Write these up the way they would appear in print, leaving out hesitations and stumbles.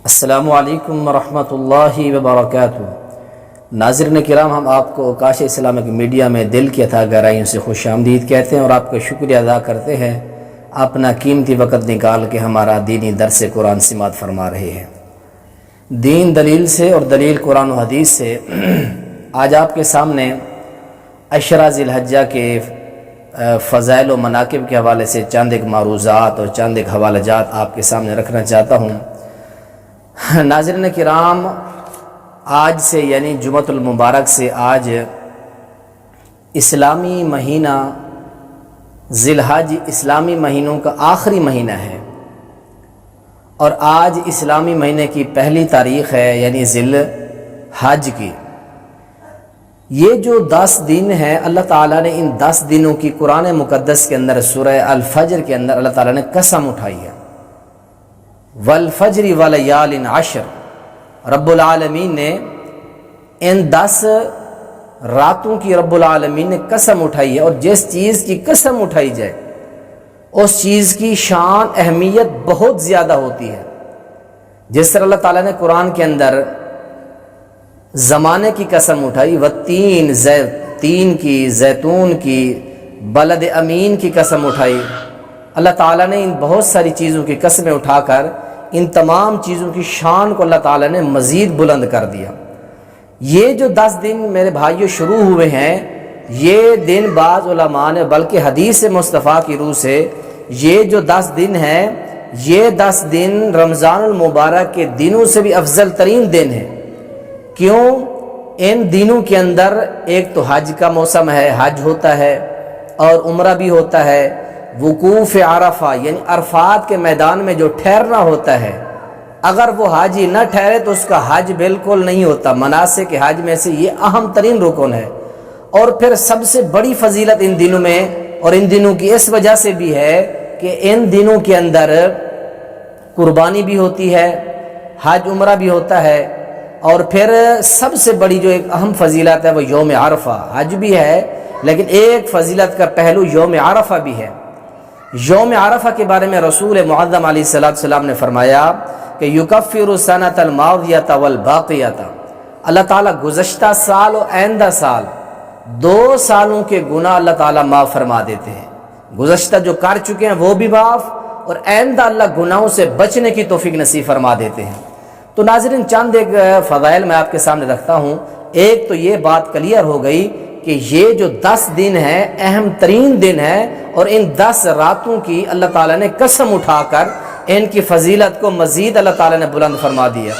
السلام علیکم ورحمۃ اللہ وبرکاتہ۔ ناظرین کرام، ہم آپ کو کاش اسلامک میڈیا میں دل کی اتھاہ گہرائیوں سے خوش آمدید کہتے ہیں اور آپ کا شکریہ ادا کرتے ہیں اپنا قیمتی وقت نکال کے ہمارا دینی درس قرآن سماعت فرما رہے ہیں۔ دین دلیل سے اور دلیل قرآن و حدیث سے آج آپ کے سامنے عشرہ ذی الحجہ کے فضائل و مناقب کے حوالے سے چند ایک معروضات اور چند ایک حوالہ جات آپ کے سامنے رکھنا چاہتا ہوں۔ ناظرین کرام، آج سے یعنی جمعۃ المبارک سے آج اسلامی مہینہ ذی الحج اسلامی مہینوں کا آخری مہینہ ہے اور آج اسلامی مہینے کی پہلی تاریخ ہے یعنی ذی الحج کی۔ یہ جو 10 دن ہیں، اللہ تعالیٰ نے ان 10 دنوں کی قرآن مقدس کے اندر سورہ الفجر کے اندر اللہ تعالیٰ نے قسم اٹھائی ہے، والفجر ولیال عشر۔ رب العالمین نے ان 10 راتوں کی رب العالمین نے قسم اٹھائی ہے، اور جس چیز کی قسم اٹھائی جائے اس چیز کی شان اہمیت بہت زیادہ ہوتی ہے۔ جس طرح اللہ تعالیٰ نے قرآن کے اندر زمانے کی قسم اٹھائی، والتین، تین کی، زیتون کی، بلد امین کی قسم اٹھائی، اللہ تعالیٰ نے ان بہت ساری چیزوں کی قسمیں اٹھا کر ان تمام چیزوں کی شان کو اللہ تعالیٰ نے مزید بلند کر دیا۔ یہ جو 10 دن میرے بھائیوں شروع ہوئے ہیں، یہ دن بعض علماء نے بلکہ حدیث مصطفیٰ کی روح سے یہ جو 10 دن ہیں، یہ 10 دن رمضان المبارک کے دنوں سے بھی افضل ترین دن ہیں۔ کیوں؟ ان دنوں کے اندر ایک تو حج کا موسم ہے، حج ہوتا ہے اور عمرہ بھی ہوتا ہے، وقوف عرفہ یعنی عرفات کے میدان میں جو ٹھہرنا ہوتا ہے، اگر وہ حاجی نہ ٹھہرے تو اس کا حج بالکل نہیں ہوتا۔ مناسک حج میں سے یہ اہم ترین رکن ہے، اور پھر سب سے بڑی فضیلت ان دنوں میں، اور ان دنوں کی اس وجہ سے بھی ہے کہ ان دنوں کے اندر قربانی بھی ہوتی ہے، حج عمرہ بھی ہوتا ہے، اور پھر سب سے بڑی جو ایک اہم فضیلت ہے وہ یوم عرفہ۔ حج بھی ہے لیکن ایک فضیلت کا پہلو یوم عرفہ بھی ہے۔ یوم عرفہ کے بارے میں رسول معظم علیہ السلام نے فرمایا کہ یکفر السنۃ الماضیۃ والباقیۃ، اللہ تعالیٰ گزشتہ سال اور آئندہ سال 2 سالوں کے گناہ اللہ تعالیٰ معاف فرما دیتے ہیں۔ گزشتہ جو کر چکے ہیں وہ بھی معاف، اور آئندہ اللہ گناہوں سے بچنے کی توفیق نصیب فرما دیتے ہیں۔ تو ناظرین، چند ایک فضائل میں آپ کے سامنے رکھتا ہوں۔ ایک تو یہ بات کلیئر ہو گئی کہ یہ جو 10 دن ہیں اہم ترین دن ہیں، اور ان 10 راتوں کی اللہ تعالیٰ نے قسم اٹھا کر ان کی فضیلت کو مزید اللہ تعالیٰ نے بلند فرما دیا۔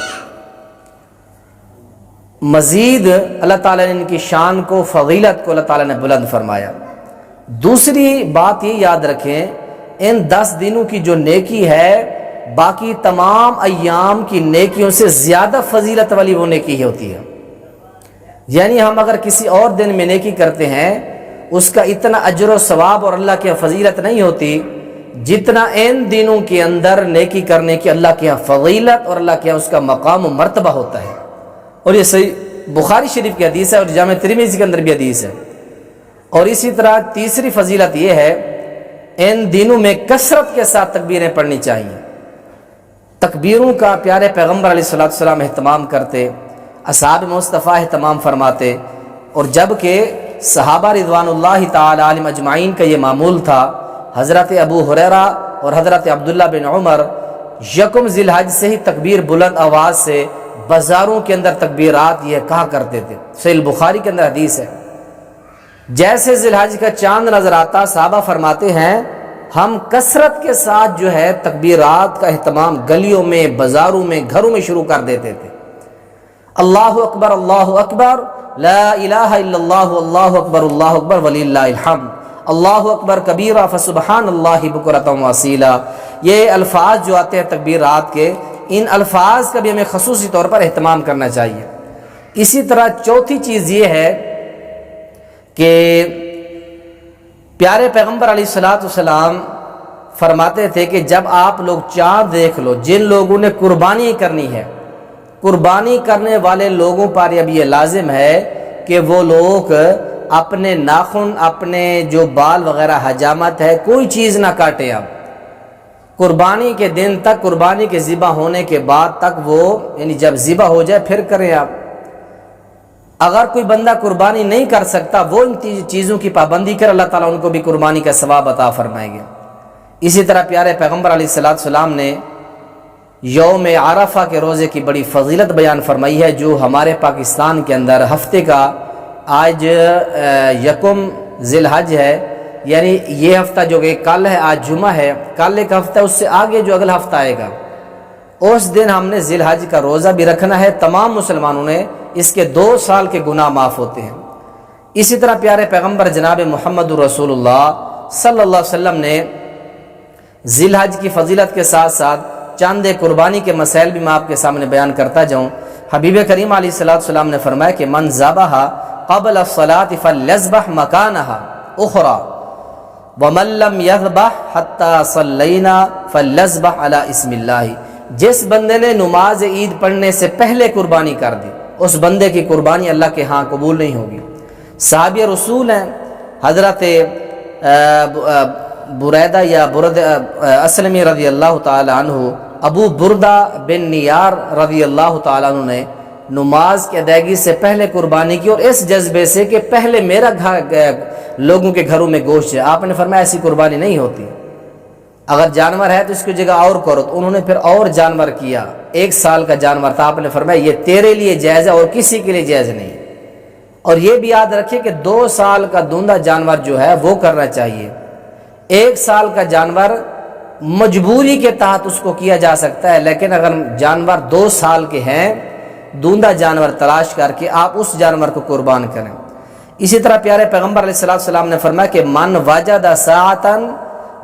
مزید اللہ تعالیٰ نے ان کی شان کو، فضیلت کو اللہ تعالیٰ نے بلند فرمایا۔ دوسری بات یہ یاد رکھیں، ان 10 دنوں کی جو نیکی ہے باقی تمام ایام کی نیکیوں سے زیادہ فضیلت والی وہ نیکی ہوتی ہے۔ یعنی ہم اگر کسی اور دن میں نیکی کرتے ہیں اس کا اتنا اجر و ثواب اور اللہ کی فضیلت نہیں ہوتی جتنا ان دنوں کے اندر نیکی کرنے کی اللہ کی فضیلت اور اللہ کے اس کا مقام و مرتبہ ہوتا ہے۔ اور یہ صحیح بخاری شریف کی حدیث ہے اور جامع ترمذی کے اندر بھی حدیث ہے۔ اور اسی طرح تیسری فضیلت یہ ہے، ان دنوں میں کثرت کے ساتھ تکبیریں پڑھنی چاہیے۔ تکبیروں کا پیارے پیغمبر علیہ السلام اہتمام کرتے، اصحاب مصطفیٰ اہتمام فرماتے، اور جب کہ صحابہ رضوان اللہ تعالی علیہم اجمعین کا یہ معمول تھا، حضرت ابو ہریرہ اور حضرت عبداللہ بن عمر یکم ذی الحج سے ہی تکبیر بلند آواز سے بازاروں کے اندر تکبیرات یہ کہا کرتے تھے۔ صحیح بخاری کے اندر حدیث ہے، جیسے ذی الحج کا چاند نظر آتا صحابہ فرماتے ہیں ہم کثرت کے ساتھ جو ہے تکبیرات کا اہتمام گلیوں میں، بازاروں میں، گھروں میں شروع کر دیتے تھے۔ اللہ اکبر، اللہ اکبر، لا الہ الا اللہ، اللہ اکبر وللہ الحمد، اللہ اکبر کبیرہ فسبحان اللہ بکرۃ واصیلا۔ یہ الفاظ جو آتے ہیں تکبیرات کے، ان الفاظ کا بھی ہمیں خصوصی طور پر اہتمام کرنا چاہیے۔ اسی طرح چوتھی چیز یہ ہے کہ پیارے پیغمبر علیہ السلام فرماتے تھے کہ جب آپ لوگ چاند دیکھ لو، جن لوگوں نے قربانی کرنی ہے، قربانی کرنے والے لوگوں پر اب یہ لازم ہے کہ وہ لوگ اپنے ناخن، اپنے جو بال وغیرہ حجامت ہے، کوئی چیز نہ کاٹیں۔ اب قربانی کے دن تک، قربانی کے ذبح ہونے کے بعد تک وہ یعنی جب ذبح ہو جائے پھر کریں آپ۔ اگر کوئی بندہ قربانی نہیں کر سکتا وہ ان چیزوں کی پابندی کرے، اللہ تعالیٰ ان کو بھی قربانی کا ثواب عطا فرمائیں گے۔ اسی طرح پیارے پیغمبر علیہ السلام نے یوم عرفہ کے روزے کی بڑی فضیلت بیان فرمائی ہے، جو ہمارے پاکستان کے اندر ہفتے کا آج یکم ذی الحج ہے، یعنی یہ ہفتہ جو کہ کل ہے، آج جمعہ ہے، کل ایک ہفتہ اس سے آگے جو اگلا ہفتہ آئے گا، اس دن ہم نے ذی الحج کا روزہ بھی رکھنا ہے۔ تمام مسلمانوں نے اس کے 2 سال کے گناہ معاف ہوتے ہیں۔ اسی طرح پیارے پیغمبر جناب محمد رسول اللہ صلی اللہ علیہ وسلم نے ذی الحج کی فضیلت کے ساتھ ساتھ چند قربانی کے مسائل بھی میں آپ کے سامنے بیان کرتا جاؤں۔ حبیب کریم علیہ السلام نے فرمایا کہ من ذبح قبل الصلاۃ فلیذبح مکانہا اخرى ومن لم یذبح حتی صلینا فلیذبح علی اسم اللہ۔ جس بندے نے نماز عید پڑھنے سے پہلے قربانی کر دی، اس بندے کی قربانی اللہ کے ہاں قبول نہیں ہوگی۔ صحابی رسول ہیں حضرت بریدہ یا برد اسلمی رضی اللہ تعالی عنہ، ابو بردہ بن نیار رضی اللہ تعالی عنہ نے نماز کی ادائیگی سے پہلے قربانی کی، اور اس جذبے سے کہ پہلے میرا لوگوں کے گھروں میں گوشت ہے۔ آپ نے فرمایا ایسی قربانی نہیں ہوتی، اگر جانور ہے تو اس کی جگہ اور کرو۔ تو انہوں نے پھر اور جانور کیا، 1 سال کا جانور تھا۔ آپ نے فرمایا یہ تیرے لیے جائز ہے اور کسی کے لیے جائز نہیں۔ اور یہ بھی یاد رکھیں کہ 2 سال کا دوندا جانور جو ہے وہ کرنا چاہیے۔ 1 سال کا جانور مجبوری کے تحت اس کو کیا جا سکتا ہے، لیکن اگر جانور 2 سال کے ہیں، دوندا جانور تلاش کر کے آپ اس جانور کو قربان کریں۔ اسی طرح پیارے پیغمبر علیہ السلام نے فرمایا کہ من وجد ساعتا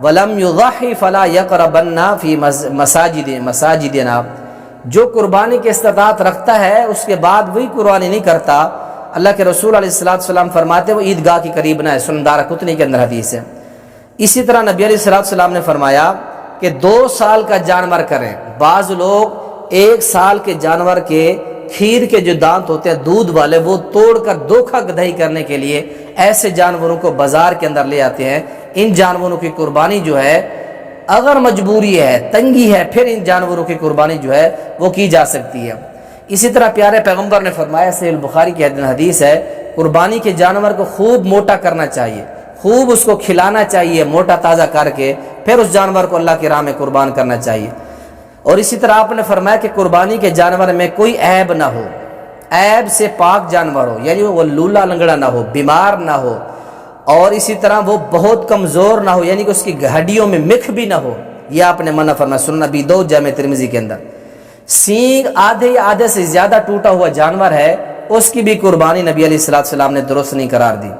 ولم یضحی فلا یقربن فی مساجدنا، جو قربانی کی استطاعت رکھتا ہے اس کے بعد وہی قربانی نہیں کرتا، اللہ کے رسول علیہ السلام فرماتے وہ عیدگاہ کے قریب نہ ہے۔ سنن دارقطنی کے اندر حدیث ہے۔ اسی طرح نبی علیہ السلام نے فرمایا کہ 2 سال کا جانور کریں۔ بعض لوگ 1 سال کے جانور کے کھیر کے جو دانت ہوتے ہیں دودھ والے، وہ توڑ کر دھوکہ دہی کرنے کے لیے ایسے جانوروں کو بازار کے اندر لے آتے ہیں۔ ان جانوروں کی قربانی جو ہے اگر مجبوری ہے، تنگی ہے، پھر ان جانوروں کی قربانی جو ہے وہ کی جا سکتی ہے۔ اسی طرح پیارے پیغمبر نے فرمایا، صحیح البخاری کی حدیث ہے، قربانی کے جانور کو خوب موٹا کرنا چاہیے، خوب اس کو کھلانا چاہیے موٹا تازہ کر کے، پھر اس جانور کو اللہ کی راہ میں قربان کرنا چاہیے۔ اور اسی طرح آپ نے فرمایا کہ قربانی کے جانور میں کوئی عیب نہ ہو، عیب سے پاک جانور ہو، یعنی وہ لولا لنگڑا نہ ہو، بیمار نہ ہو، اور اسی طرح وہ بہت کمزور نہ ہو، یعنی کہ اس کی ہڈیوں میں مکھ بھی نہ ہو، یہ آپ نے منع فرمایا۔ سنن ابی داؤد جامع ترمذی کے اندر سینگ آدھے یا آدھے سے زیادہ ٹوٹا ہوا جانور ہے، اس کی بھی قربانی نبی علیہ السلام نے درست نہیں قرار دی۔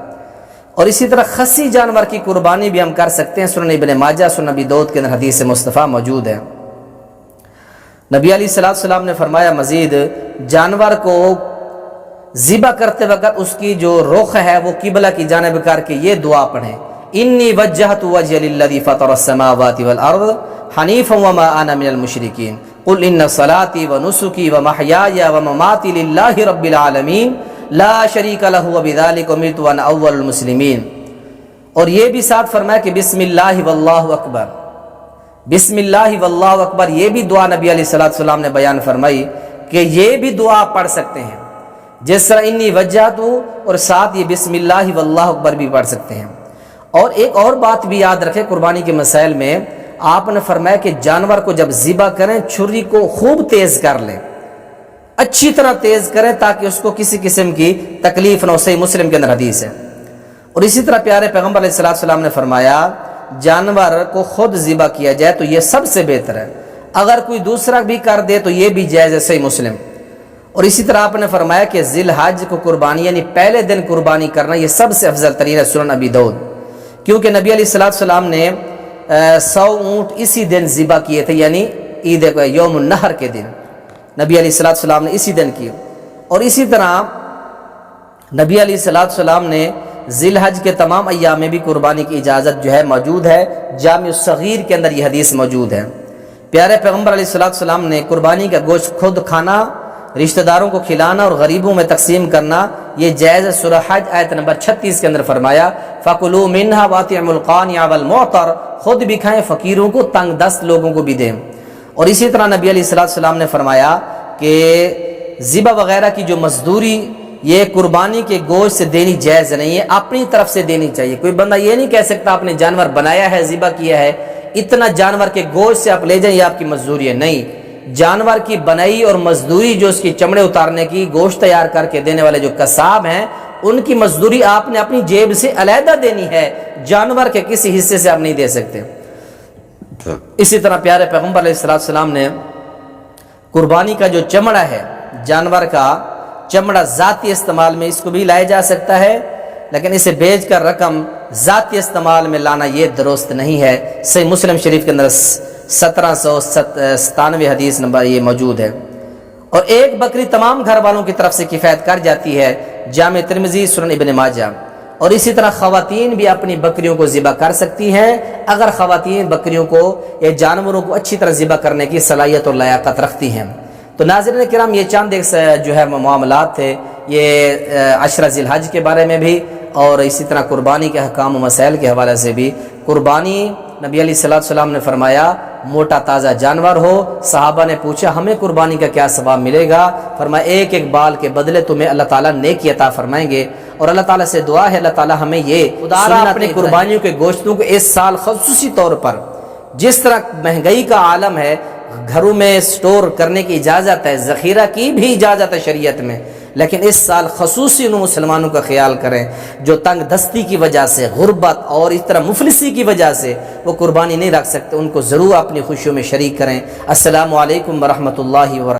اور اسی طرح خصی جانور کی قربانی بھی ہم کر سکتے ہیں۔ سنن ابن ماجہ، سنن ابی داؤد کے اندر حدیث مصطفیٰ موجود ہے۔ نبی علیہ السلام نے فرمایا مزید، جانور کو ذبح کرتے وقت اس کی جو رخ ہے وہ قبلہ کی جانب کر کے یہ دعا پڑھیں، انی وجہت وجہی للذی فطر السماوات والارض حنیفا وما انا من المشرکین قل ان صلاتی ونسکی ومحیای ومماتی للہ رب العالمین لا شریک لہ وبذلک امرت وانا اول المسلمین۔ اور یہ بھی ساتھ فرمایا کہ بسم اللہ واللہ اکبر، بسم اللہ واللہ اکبر، یہ بھی دعا نبی علیہ السلام نے بیان فرمائی کہ یہ بھی دعا آپ پڑھ سکتے ہیں، جس طرح انی وجہت اور ساتھ یہ بسم اللہ واللہ اکبر بھی پڑھ سکتے ہیں۔ اور ایک اور بات بھی یاد رکھیں قربانی کے مسائل میں، آپ نے فرمایا کہ جانور کو جب ذبح کریں چھری کو خوب تیز کر لیں، اچھی طرح تیز کریں تاکہ اس کو کسی قسم کی تکلیف نہ ہو۔ صحیح مسلم کے اندر حدیث ہے۔ اور اسی طرح پیارے پیغمبر علیہ السلام نے فرمایا جانور کو خود ذبح کیا جائے تو یہ سب سے بہتر ہے، اگر کوئی دوسرا بھی کر دے تو یہ بھی جائز ہے۔ صحیح مسلم۔ اور اسی طرح آپ نے فرمایا کہ ذی الحج کو قربانی یعنی پہلے دن قربانی کرنا یہ سب سے افضل ترین ہے۔ سنن ابی داؤد، کیونکہ نبی علیہ السلام نے 100 اونٹ اسی دن ذبح کیے تھے، یعنی عید یوم النحر کے دن نبی علیہ السلام نے اسی دن کیے۔ اور اسی طرح نبی علیہ السلام نے ذی الحج کے تمام ایام میں بھی قربانی کی اجازت جو ہے موجود ہے۔ جامع الصغیر کے اندر یہ حدیث موجود ہے۔ پیارے پیغمبر علیہ السلام نے قربانی کا گوشت خود کھانا، رشتہ داروں کو کھلانا اور غریبوں میں تقسیم کرنا یہ جائز ہے۔ سورہ حج آیت نمبر 36 کے اندر فرمایا فَكُلُوا مِنْهَا وَأَطْعِمُوا الْقَانِعَ وَالْمُعْتَرَ، خود بھی کھائیں، فقیروں کو، تنگ دست لوگوں کو بھی دیں۔ اور اسی طرح نبی علیہ السلام نے فرمایا کہ ذبح وغیرہ کی جو مزدوری یہ قربانی کے گوشت سے دینی جائز نہیں ہے، اپنی طرف سے دینی چاہیے۔ کوئی بندہ یہ نہیں کہہ سکتا آپ نے جانور بنایا ہے، ذبح کیا ہے، اتنا جانور کے گوشت سے آپ لے جائیں، یہ آپ کی مزدوری ہے۔ نہیں، جانور کی بنائی اور مزدوری جو اس کی چمڑے اتارنے کی، گوشت تیار کر کے دینے والے جو قصاب ہیں، ان کی مزدوری آپ نے اپنی جیب سے علیحدہ دینی ہے، جانور کے کسی حصے سے آپ نہیں دے سکتے۔ اسی طرح پیارے پیغمبر علیہ السلام نے قربانی کا جو چمڑا ہے، جانور کا چمڑا ذاتی استعمال میں اس کو بھی لایا جا سکتا ہے، لیکن اسے بیچ کر رقم ذاتی استعمال میں لانا یہ درست نہیں ہے۔ صحیح مسلم شریف کے اندر 1797 حدیث نمبر یہ موجود ہے۔ اور ایک بکری تمام گھر والوں کی طرف سے کفایت کر جاتی ہے، جامع ترمذی، سنن ابن ماجہ۔ اور اسی طرح خواتین بھی اپنی بکریوں کو ذبح کر سکتی ہیں اگر خواتین بکریوں کو یا جانوروں کو اچھی طرح ذبح کرنے کی صلاحیت اور لیاقت رکھتی ہیں۔ تو ناظرین کرام، یہ چند ایک جو ہے معاملات تھے، یہ عشرہ ذی الحج کے بارے میں بھی، اور اسی طرح قربانی کے احکام و مسائل کے حوالے سے بھی۔ قربانی نبی علیہ السلام نے فرمایا موٹا تازہ جانور ہو۔ صحابہ نے پوچھا ہمیں قربانی کا کیا ثواب ملے گا؟ فرمایا ایک ایک بال کے بدلے تمہیں اللہ تعالیٰ نیکی عطا فرمائیں گے۔ اور اللہ تعالیٰ سے دعا ہے اللہ تعالیٰ ہمیں یہ اپنی قربانیوں کے گوشتوں کو اس سال خصوصی طور پر، جس طرح مہنگائی کا عالم ہے، گھروں میں سٹور کرنے کی اجازت ہے، ذخیرہ کی بھی اجازت ہے شریعت میں، لیکن اس سال خصوصی ان مسلمانوں کا خیال کریں جو تنگ دستی کی وجہ سے، غربت اور اس طرح مفلسی کی وجہ سے وہ قربانی نہیں رکھ سکتے، ان کو ضرور اپنی خوشیوں میں شریک کریں۔ السلام علیکم ورحمۃ اللہ وبرکاتہ۔